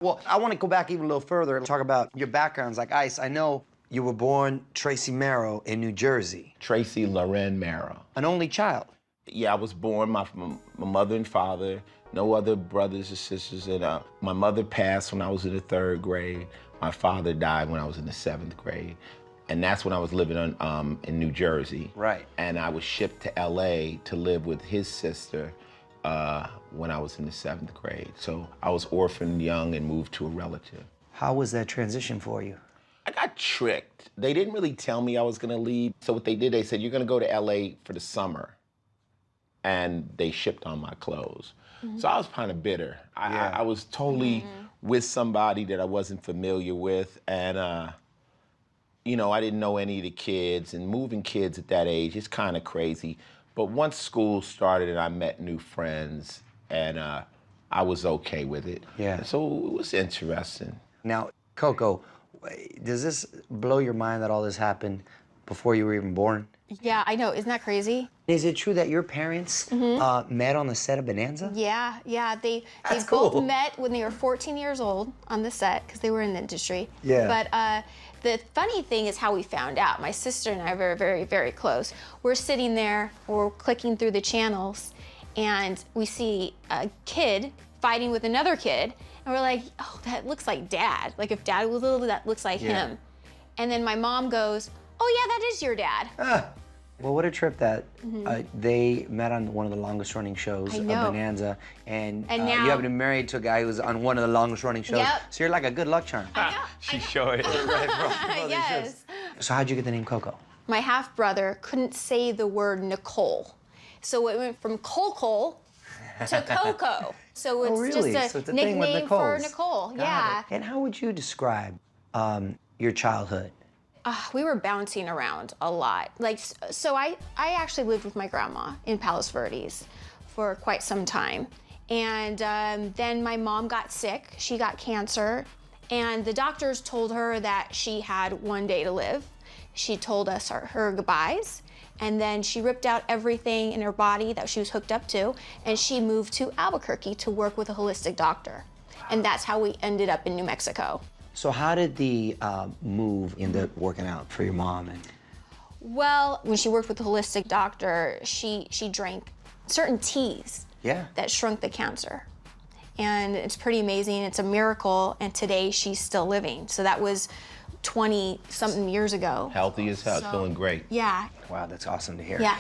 Well, I want to go back even a little further and talk about your backgrounds. Like Ice, I know you were born Tracy Merrow in New Jersey. Tracy Loren Merrow. An only child. Yeah, I was born, my mother and father, no other brothers or sisters. And my mother passed when I was in the 3rd grade. My father died when I was in the 7th grade. And that's when I was living in New Jersey. Right. And I was shipped to LA to live with his sister when I was in the 7th grade. So I was orphaned young and moved to a relative. How was that transition for you? I got tricked. They didn't really tell me I was gonna leave. So what they did, they said, you're gonna go to LA for the summer. And they shipped on my clothes. So I was kind of bitter. I was totally with somebody that I wasn't familiar with. And you know, I didn't know any of the kids, and moving kids at that age is kind of crazy. But once school started and I met new friends, and I was okay with it. Yeah. So it was interesting. Now, Coco, does this blow your mind that all this happened before you were even born? Yeah, I know. Isn't that crazy? Is it true that your parents met on the set of Bonanza? Yeah. They cool. both met when they were 14 years old on the set because they were in the industry. Yeah. But the funny thing is how we found out. My sister and I are very, very, very close. We're sitting there, we're clicking through the channels, and we see a kid fighting with another kid, and we're like, oh, that looks like Dad. Like if Dad was little, that looks like him. And then my mom goes, oh yeah, that is your dad. Well, what a trip that they met on one of the longest running shows of Bonanza, and now you happen to be married to a guy who's on one of the longest running shows. Yep. So you're like a good luck charm. I know. She showed it. Yes. So how'd you get the name Coco? My half-brother couldn't say the word Nicole. So it went from Coco to Coco. So it's just a nickname for Nicole. Yeah. And how would you describe your childhood? We were bouncing around a lot. So I actually lived with my grandma in Palos Verdes for quite some time. And then my mom got sick. She got cancer. And the doctors told her that she had 1 day to live. She told us her goodbyes. And then she ripped out everything in her body that she was hooked up to. And she moved to Albuquerque to work with a holistic doctor. And that's how we ended up in New Mexico. So how did the move end up working out for your mom? Well, when she worked with the holistic doctor, she drank certain teas that shrunk the cancer. And it's pretty amazing. It's a miracle. And today she's still living. So that was 20-something years ago. Healthy as hell, feeling great. Yeah. Wow, that's awesome to hear. Yeah.